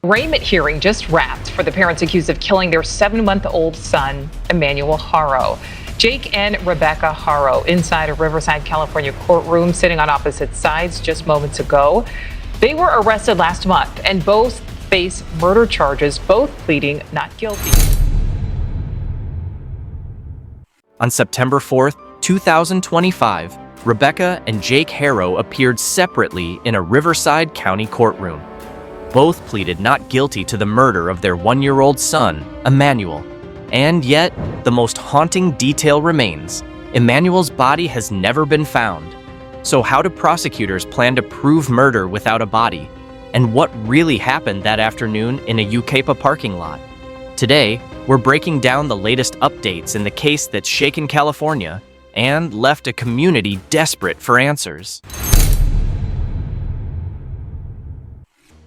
Arraignment hearing just wrapped for the parents accused of killing their 7-month-old son, Emmanuel Haro. Jake and Rebecca Haro inside a Riverside, California courtroom sitting on opposite sides just moments ago. They were arrested last month and both face murder charges, both pleading not guilty. On September 4th, 2025, Rebecca and Jake Haro appeared separately in a Riverside County courtroom. Both pleaded not guilty to the murder of their 1-year-old son, Emmanuel. And yet, the most haunting detail remains. Emmanuel's body has never been found. So how do prosecutors plan to prove murder without a body? And what really happened that afternoon in a Yucaipa parking lot? Today, we're breaking down the latest updates in the case that's shaken California and left a community desperate for answers.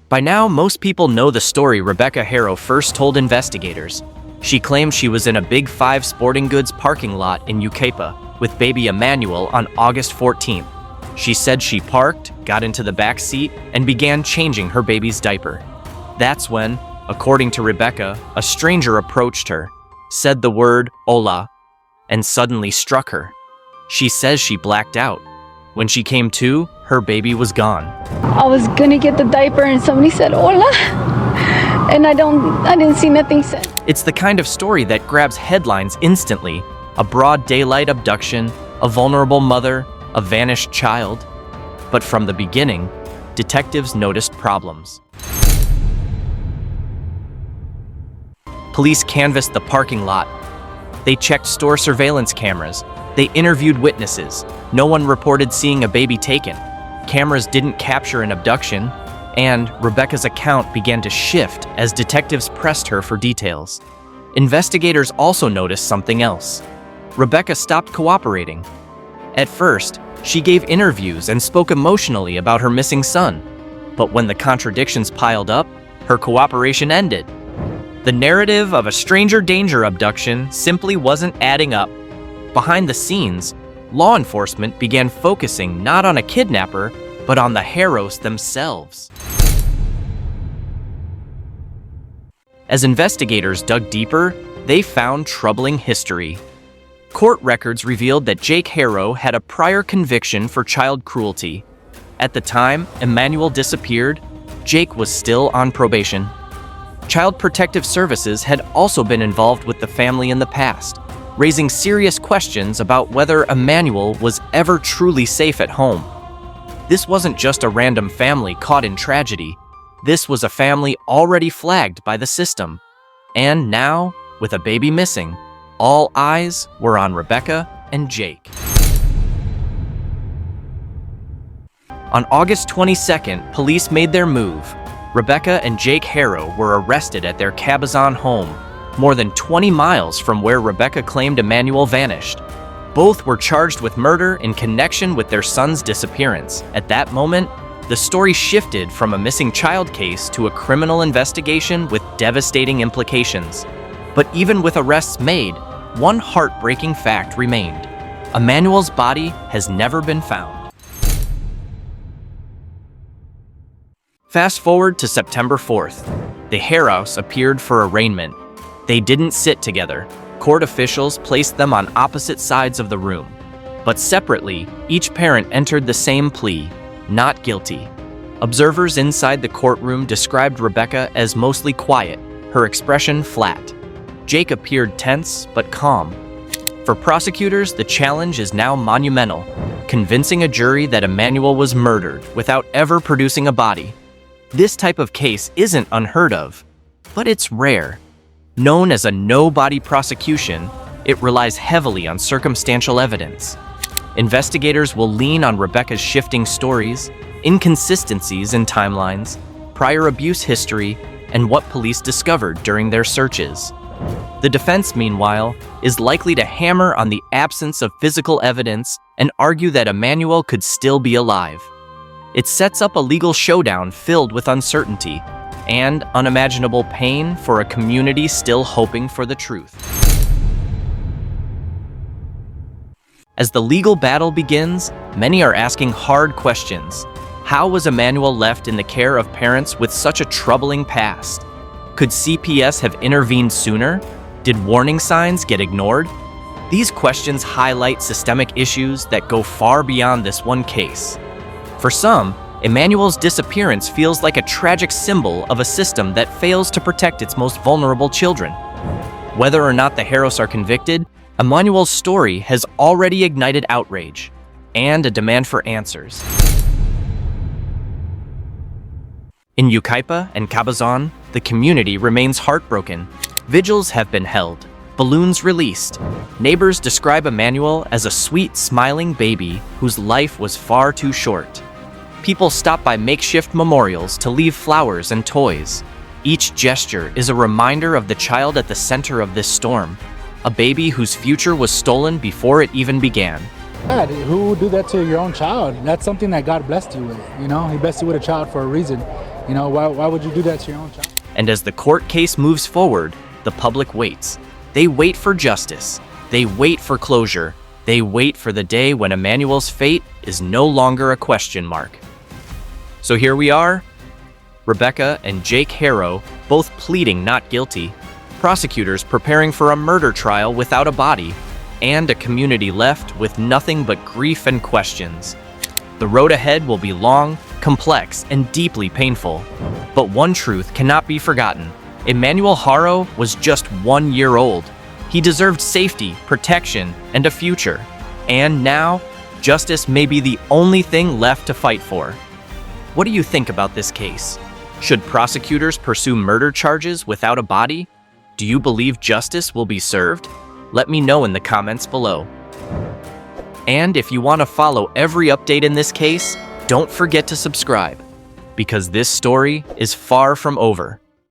By now, most people know the story Rebecca Haro first told investigators. She claimed she was in a Big 5 sporting goods parking lot in Yucaipa with baby Emmanuel on August 14th. She said she parked, got into the back seat, and began changing her baby's diaper. That's when, according to Rebecca, a stranger approached her, said the word "hola," and suddenly struck her. She says she blacked out. When she came to, her baby was gone. I was gonna get the diaper and somebody said "hola," and I didn't see nothing said. It's the kind of story that grabs headlines instantly. A broad daylight abduction, a vulnerable mother, a vanished child. But from the beginning, detectives noticed problems. Police canvassed the parking lot. They checked store surveillance cameras. They interviewed witnesses. No one reported seeing a baby taken. Cameras didn't capture an abduction, and Rebecca's account began to shift as detectives pressed her for details. Investigators also noticed something else. Rebecca stopped cooperating. At first, she gave interviews and spoke emotionally about her missing son. But when the contradictions piled up, her cooperation ended. The narrative of a stranger danger abduction simply wasn't adding up. Behind the scenes, law enforcement began focusing not on a kidnapper, but on the Haros themselves. As investigators dug deeper, they found troubling history. Court records revealed that Jake Haro had a prior conviction for child cruelty. At the time Emmanuel disappeared, Jake was still on probation. Child Protective Services had also been involved with the family in the past, raising serious questions about whether Emmanuel was ever truly safe at home. This wasn't just a random family caught in tragedy. This was a family already flagged by the system. And now, with a baby missing, all eyes were on Rebecca and Jake. On August 22nd, police made their move. Rebecca and Jake Haro were arrested at their Cabazon home, more than 20 miles from where Rebecca claimed Emmanuel vanished. Both were charged with murder in connection with their son's disappearance. At that moment, the story shifted from a missing child case to a criminal investigation with devastating implications. But even with arrests made, one heartbreaking fact remained. Emmanuel's body has never been found. Fast forward to September 4th. The Haros appeared for arraignment. They didn't sit together. Court officials placed them on opposite sides of the room. But separately, each parent entered the same plea, not guilty. Observers inside the courtroom described Rebecca as mostly quiet, her expression flat. Jake appeared tense but calm. For prosecutors, the challenge is now monumental, convincing a jury that Emmanuel was murdered without ever producing a body. This type of case isn't unheard of, but it's rare. Known as a no-body prosecution, it relies heavily on circumstantial evidence. Investigators will lean on Rebecca's shifting stories, inconsistencies in timelines, prior abuse history, and what police discovered during their searches. The defense, meanwhile, is likely to hammer on the absence of physical evidence and argue that Emmanuel could still be alive. It sets up a legal showdown filled with uncertainty and unimaginable pain for a community still hoping for the truth. As the legal battle begins, many are asking hard questions. How was Emmanuel left in the care of parents with such a troubling past? Could CPS have intervened sooner? Did warning signs get ignored? These questions highlight systemic issues that go far beyond this one case. For some, Emmanuel's disappearance feels like a tragic symbol of a system that fails to protect its most vulnerable children. Whether or not the Haros are convicted, Emmanuel's story has already ignited outrage and a demand for answers. In Yucaipa and Cabazon, the community remains heartbroken. Vigils have been held, balloons released. Neighbors describe Emmanuel as a sweet, smiling baby whose life was far too short. People stop by makeshift memorials to leave flowers and toys. Each gesture is a reminder of the child at the center of this storm, a baby whose future was stolen before it even began. God, who would do that to your own child? That's something that God blessed you with, you know? He blessed you with a child for a reason. You know, why would you do that to your own child? And as the court case moves forward, the public waits. They wait for justice. They wait for closure. They wait for the day when Emmanuel's fate is no longer a question mark. So here we are, Rebecca and Jake Haro both pleading not guilty, prosecutors preparing for a murder trial without a body, and a community left with nothing but grief and questions. The road ahead will be long, complex, and deeply painful. But one truth cannot be forgotten. Emmanuel Haro was just 1 year old. He deserved safety, protection, and a future. And now, justice may be the only thing left to fight for. What do you think about this case? Should prosecutors pursue murder charges without a body? Do you believe justice will be served? Let me know in the comments below. And if you want to follow every update in this case, don't forget to subscribe, because this story is far from over.